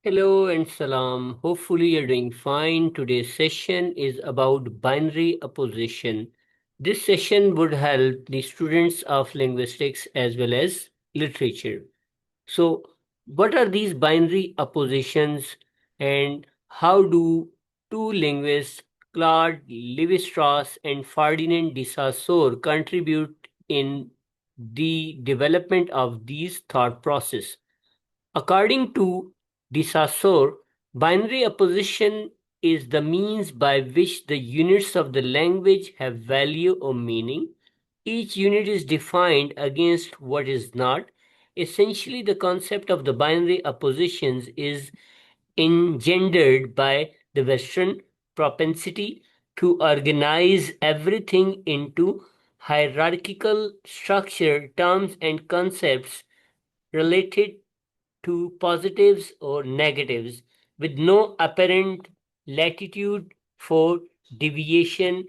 Hello and salam. Hopefully, you're doing fine. Today's session is about binary opposition. This session would help the students of linguistics as well as literature. So, what are these binary oppositions and how do two linguists, Claude Lévi-Strauss and Ferdinand de Saussure, contribute in the development of these thought process? According to de Saussure, binary opposition is the means by which the units of the language have value or meaning. Each unit is defined against what is not. Essentially, the concept of the binary oppositions is engendered by the Western propensity to organize everything into hierarchical structure, terms, and concepts related to positives or negatives with no apparent latitude for deviation,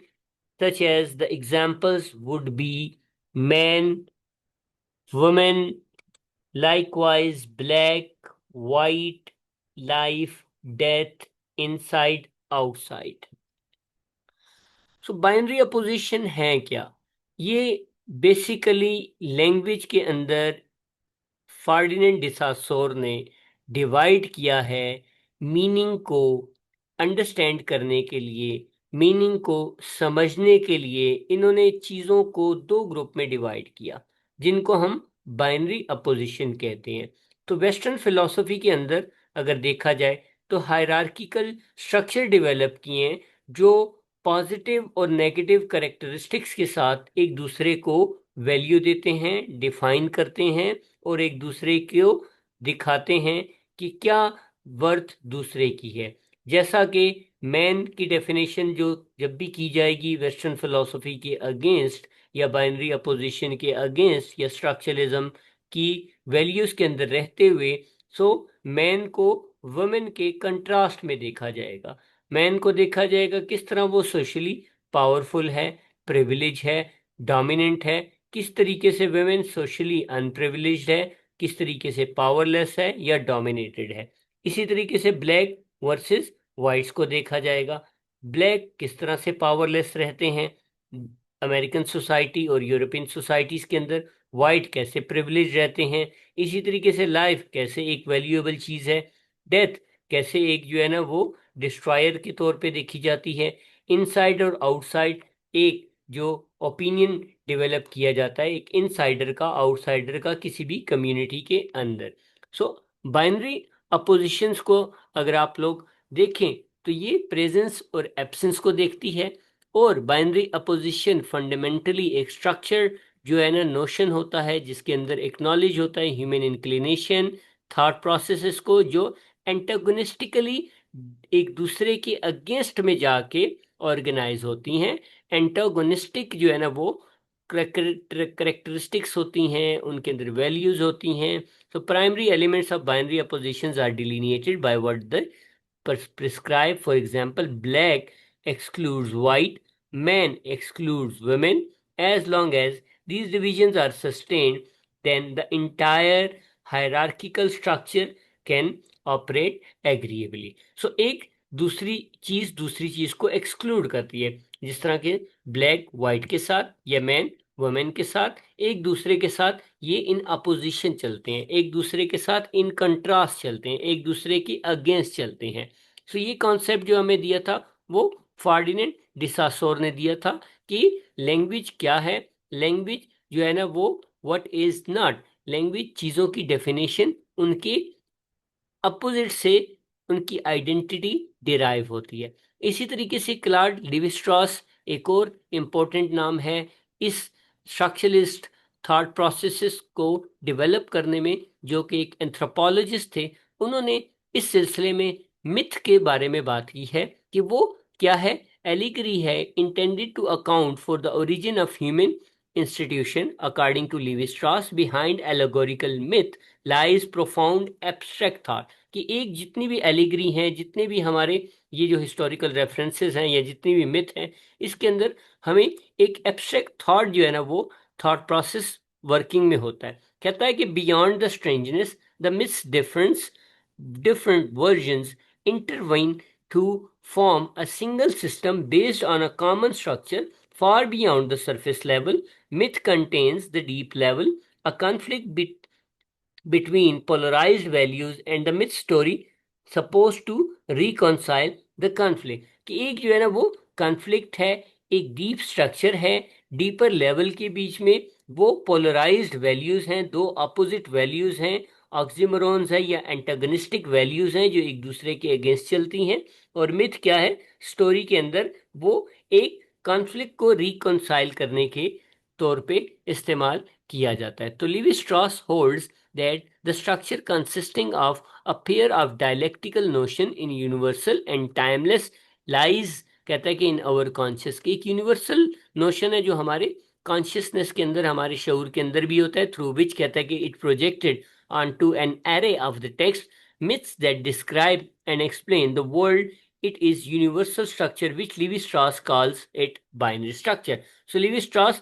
such as the examples would be man, woman, likewise black, white, life, death, inside, outside. So binary opposition है क्या? ये basically language के अंदर Ferdinand डिसासोर ने divide किया है meaning को understand करने के लिए, मीनिंग को समझने के लिए इन्होंने चीज़ों को दो ग्रुप में डिवाइड किया जिनको हम बाइनरी अपोजिशन कहते हैं। तो वेस्टर्न फिलॉसफी के अंदर अगर देखा जाए तो हायरार्किकल स्ट्रक्चर डेवलप किए हैं जो पॉजिटिव और नेगेटिव करेक्टरिस्टिक्स के साथ एक दूसरे को वैल्यू देते हैं, डिफाइन करते हैं और एक दूसरे को दिखाते हैं कि क्या वर्थ दूसरे की है। जैसा कि मैन की डेफिनेशन जो जब भी की जाएगी वेस्टर्न फिलॉसफी के अगेंस्ट या बाइनरी अपोजिशन के अगेंस्ट या स्ट्रक्चरलिज्म की वैल्यूज के अंदर रहते हुए, सो मैन को वुमेन के कंट्रास्ट में देखा जाएगा। मैन को देखा जाएगा किस तरह वो सोशली पावरफुल है, प्रिविलेज है, डोमिनेंट है, किस तरीके से वुमेन सोशली अनप्रिविलेज्ड है, किस तरीके से पावरलेस है या डोमिनेटेड है। इसी तरीके से ब्लैक वर्सेस वाइट्स को देखा जाएगा। ब्लैक किस तरह से पावरलेस रहते हैं अमेरिकन सोसाइटी और यूरोपियन सोसाइटीज के अंदर, वाइट कैसे प्रिविलेज रहते हैं। इसी तरीके से लाइफ कैसे एक वैल्यूएबल चीज है, डेथ कैसे एक जो है ना वो डिस्ट्रॉयर के तौर पे देखी जाती है। इनसाइड और आउटसाइड एक जो ओपिनियन डेवलप किया जाता है एक इनसाइडर का, आउटसाइडर का किसी भी कम्युनिटी के अंदर। सो बाइनरी अपोजिशंस को अगर आप लोग देखें तो ये प्रेजेंस और एब्सेंस को देखती है। और बाइनरी अपोजिशन फंडामेंटली एक स्ट्रक्चर जो है ना नोशन होता है जिसके अंदर एक्नॉलेज होता है ह्यूमन इंक्लिनेशन, थॉट प्रोसेसेस को जो एंटागोनिस्टिकली एक दूसरे के अगेंस्ट में जाके ऑर्गेनाइज होती हैं। एंटागोनिस्टिक जो है ना वो करेक्टरिस्टिक्स होती हैं, उनके अंदर वैल्यूज होती हैं। तो primary elements of binary oppositions are delineated by what the prescribe. For example, black excludes white, man excludes women. As long as these divisions are sustained, then the entire hierarchical structure can operate agreeably. So एक दूसरी चीज को exclude करती है, जिस तरह के black white के साथ या मैन वुमेन के साथ एक दूसरे के साथ ये इन अपोजिशन चलते हैं, एक दूसरे के साथ इन कंट्रास्ट चलते हैं, एक दूसरे के अगेंस्ट चलते हैं। सो ये कॉन्सेप्ट जो हमें दिया था वो फर्डिनेंड डिसासोर ने दिया था कि लैंग्वेज क्या है। लैंग्वेज जो है ना वो व्हाट इज नॉट, लैंग्वेज चीजों की डेफिनेशन उनके अपोजिट से उनकी आइडेंटिटी डिराइव होती है। इसी तरीके से क्लाउड लिवी-स्ट्रॉस एक और इम्पोर्टेंट नाम है इस स्ट्रक्चरलिस्ट थॉट प्रोसेसेस को डेवलप करने में, जो कि एक एंथ्रोपोलॉजिस्ट थे। उन्होंने इस सिलसिले में मिथ के बारे में बात की है कि वो क्या है, एलिगरी है intended to account for the origin of human institution. According to Levi Strauss behind allegorical myth lies profound abstract thought, कि एक जितनी भी एलिगरी हैं, जितने भी हमारे ये जो हिस्टोरिकल रेफरेंसेस हैं या जितनी भी मिथ हैं, इसके अंदर हमें एक एब्स्ट्रैक्ट थॉट जो है ना वो थॉट प्रोसेस वर्किंग में होता है। कहता है कि beyond the strangeness the miss difference different versions intervene to form a single system based on a common structure far beyond the surface level. Myth contains the deep level, a conflict between polarized values, and the myth story supposed to reconcile the conflict. कि एक जो है ना वो conflict है, एक deep structure है, deeper level के बीच में वो पोलराइज्ड वैल्यूज हैं, दो अपोजिट वैल्यूज हैं, ऑक्सीमोरॉन्स है या एंटागनिस्टिक वैल्यूज हैं जो एक दूसरे के अगेंस्ट चलती हैं। और मिथ क्या है, स्टोरी के अंदर वो एक कॉन्फ्लिक्ट को रिकॉन्साइल करने के तौर पे इस्तेमाल किया जाता है। तो Levi Strauss holds that the structure consisting of a pair of dialectical notion in universal and timeless lies, कहता है कि in our conscious, की एक यूनिवर्सल नोशन है जो हमारे कॉन्शियसनेस के अंदर, हमारे शऊर के अंदर भी होता है, थ्रू विच कहता है कि it projected onto an array of the text myths that describe and explain the world. It is universal structure which Levi-Strauss calls it binary structure. So Levi-Strauss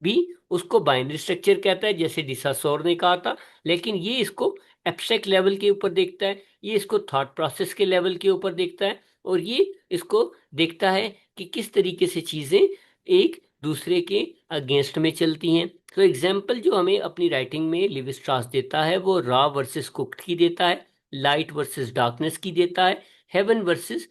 भी उसको बाइनरी स्ट्रक्चर कहता है जैसे डिसासोर ने कहा था, लेकिन ये इसको एब्स्ट्रैक्ट लेवल के ऊपर देखता है, ये इसको थॉट प्रोसेस के लेवल के ऊपर देखता है, और ये इसको देखता है कि किस तरीके से चीज़ें एक दूसरे के अगेंस्ट में चलती हैं। तो एग्जाम्पल जो हमें अपनी राइटिंग में लिवी स्ट्रॉस देता है वो रॉ वर्सेस कुक्ड की देता है, लाइट वर्सेस डार्कनेस की देता है, हेवन वर्सेस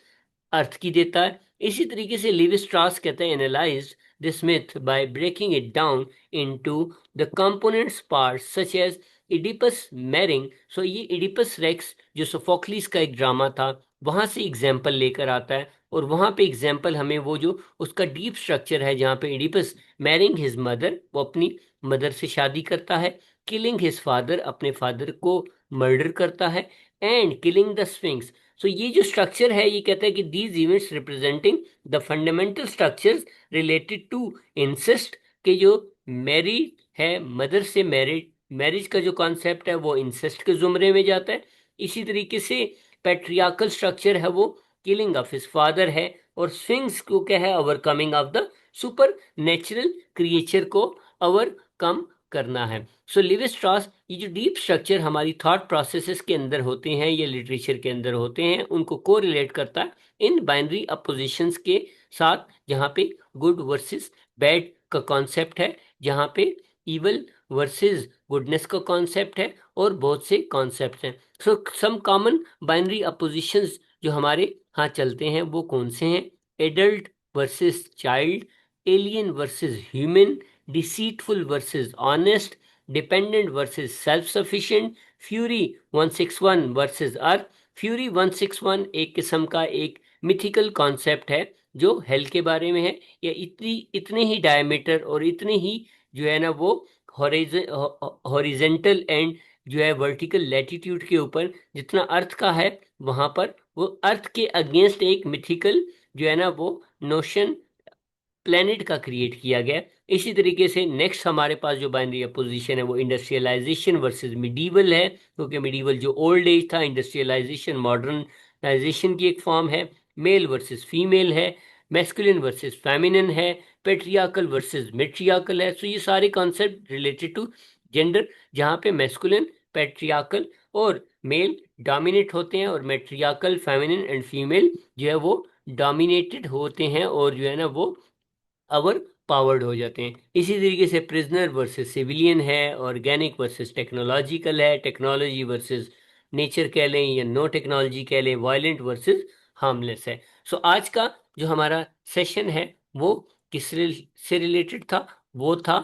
अर्थ की देता है। इसी तरीके से लिवी स्ट्रॉस कहते हैं analyse this myth by breaking it down into the components parts such as Oedipus marrying. So ये Oedipus Rex जो सोफोक्लिस का एक ड्रामा था वहां से एग्जाम्पल लेकर आता है, और वहां पे एग्जाम्पल हमें वो जो उसका डीप स्ट्रक्चर है जहाँ पे Oedipus मैरिंग हिज मदर, वो अपनी मदर से शादी करता है, किलिंग हिज फादर, अपने फादर को मर्डर करता है, and killing the sphinx. So ये जो स्ट्रक्चर है ये कहता है कि these events representing the fundamental structures related to incest, के जो मैरिज है, मदर से मैरिज का जो कॉन्सेप्ट है वो इंसेस्ट के जुमरे में जाता है। इसी तरीके से पैट्रियार्कल स्ट्रक्चर है वो किलिंग ऑफ हिज फादर है, और स्फिंक्स को क्या है, overcoming of the super natural creature को ओवरकम करना है। सो लिवी स्ट्रॉस ये जो डीप स्ट्रक्चर हमारी थॉट प्रोसेसेस के अंदर होते हैं या लिटरेचर के अंदर होते हैं उनको को रिलेट करता है इन बाइनरी अपोजिशंस के साथ, जहाँ पे गुड वर्सेस बैड का कॉन्सेप्ट है, जहाँ पे इवल वर्सेस गुडनेस का कॉन्सेप्ट है, और बहुत से कॉन्सेप्ट हैं। So some common binary oppositions जो हमारे यहाँ चलते हैं वो कौन से हैं? Adult versus child, alien versus human, deceitful versus honest, dependent versus self sufficient, fury 161 versus earth. Fury 161 एक किस्म का एक मिथिकल कॉन्सेप्ट है जो हेल के बारे में है, या इतने ही डायमीटर और इतने ही जो है ना वो हॉरिजेंटल एंड जो है वर्टिकल लैटिट्यूड के ऊपर जितना अर्थ का है, वहां पर वो अर्थ के अगेंस्ट एक मिथिकल जो है ना वो नोशन प्लेनेट का क्रिएट किया गया। इसी तरीके से नेक्स्ट हमारे पास जो बाइनरी अपोजिशन है वो इंडस्ट्रियलाइजेशन वर्सेस मिडीवल है, क्योंकि मिडीवल जो ओल्ड एज था, इंडस्ट्रियलाइजेशन मॉडर्नाइजेशन की एक फॉर्म है। मेल वर्सेस फीमेल है, मैस्कुलिन वर्सेस फेमिनिन है, पेट्रियार्कल वर्सेस मेट्रियार्कल है। सो ये सारे कॉन्सेप्ट रिलेटेड टू जेंडर, जहाँ पे मैस्कुलिन, पेट्रियार्कल और मेल डोमिनेट होते हैं, और मेट्रियार्कल, फेमिनिन एंड फीमेल जो है वो डोमिनेटेड होते हैं और जो है ना वो अवर पावर्ड हो जाते हैं। इसी तरीके से प्रिजनर वर्सेस सिविलियन है, ऑर्गेनिक वर्सेस टेक्नोलॉजिकल है, टेक्नोलॉजी वर्सेस नेचर कह लें या नो टेक्नोलॉजी कह लें, वायलेंट वर्सेस हार्मलेस है। सो आज का जो हमारा सेशन है वो किस से रिलेटेड था? वो था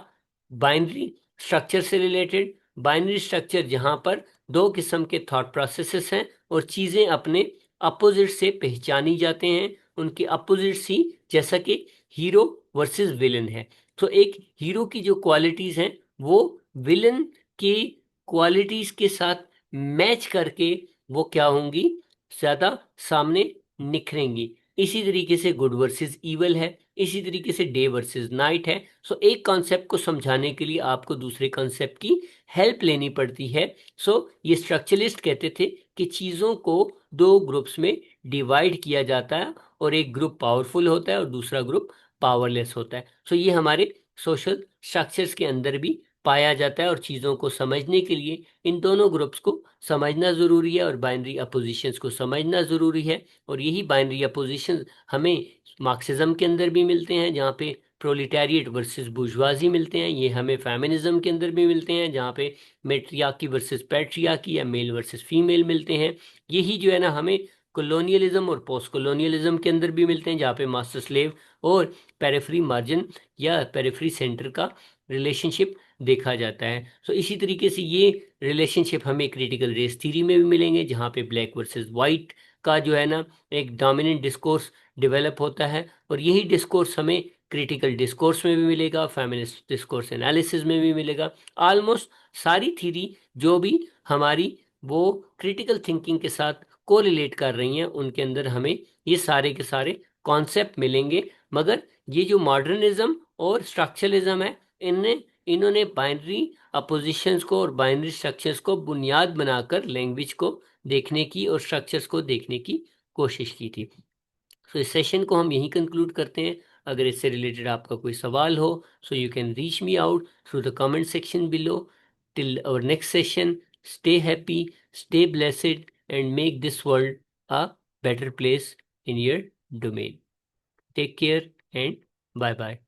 बाइनरी स्ट्रक्चर से रिलेटेड। बाइनरी स्ट्रक्चर जहां पर दो किस्म के थॉट प्रोसेसेस हैं और चीजें अपने अपोजिट से पहचानी जाते हैं, उनके अपोजिट ही, जैसा कि हीरो वर्सेस विलन है। तो एक हीरो की जो क्वालिटीज हैं वो विलन की क्वालिटीज के साथ मैच करके वो क्या होंगी, ज्यादा सामने निखरेंगी। इसी तरीके से गुड वर्सेस इवल है, इसी तरीके से डे वर्सेस नाइट है। सो एक कॉन्सेप्ट को समझाने के लिए आपको दूसरे कॉन्सेप्ट की हेल्प लेनी पड़ती है। सो ये स्ट्रक्चरलिस्ट कहते थे कि चीजों को दो ग्रुप्स में डिवाइड किया जाता है, और एक ग्रुप पावरफुल होता है और दूसरा ग्रुप पावरलेस होता है। सो ये हमारे सोशल स्ट्रक्चर्स के अंदर भी पाया जाता है और चीज़ों को समझने के लिए इन दोनों ग्रुप्स को समझना ज़रूरी है और बाइनरी अपोजिशंस को समझना ज़रूरी है। और यही बाइनरी अपोजिशन हमें मार्क्सिज्म के अंदर भी मिलते हैं, जहाँ पे प्रोलिटेरिएट वर्सेस बुर्जुआजी मिलते हैं। ये हमें फेमिनिज्म के अंदर भी मिलते हैं, जहाँ पे मेट्रियार्की वर्सेस पैट्रियार्की या मेल वर्सेस फीमेल मिलते हैं। यही जो है ना हमें कॉलोनियलिज्म और पोस्ट कॉलोनियलिज्म के अंदर भी मिलते हैं, जहाँ पे मास्टर स्लेव और पेरिफेरी मार्जिन या पेरिफेरी सेंटर का रिलेशनशिप देखा जाता है। सो इसी तरीके से ये रिलेशनशिप हमें क्रिटिकल रेस थ्योरी में भी मिलेंगे, जहाँ पे ब्लैक वर्सेस वाइट का जो है ना एक डोमिनेंट डिस्कोर्स डेवलप होता है। और यही डिस्कोर्स हमें क्रिटिकल डिस्कोर्स में भी मिलेगा, फेमिनिस्ट डिस्कोर्स एनालिसिस में भी मिलेगा। ऑलमोस्ट सारी थ्योरी जो भी हमारी वो क्रिटिकल थिंकिंग के साथ कोरिलेट कर रही हैं, उनके अंदर हमें ये सारे के सारे कॉन्सेप्ट मिलेंगे। मगर ये जो मॉडर्निज्म और स्ट्रक्चरलिज्म है, इनने इन्होंने बाइनरी अपोजिशंस को और बाइनरी स्ट्रक्चर्स को बुनियाद बनाकर लैंग्वेज को देखने की और स्ट्रक्चर्स को देखने की कोशिश की थी। सो इस सेशन को हम यहीं कंक्लूड करते हैं। अगर इससे रिलेटेड आपका कोई सवाल हो, so you can reach me out through the comment section below. Till our next session, stay happy, stay blessed and make this world a better place in your domain. Take care and bye bye.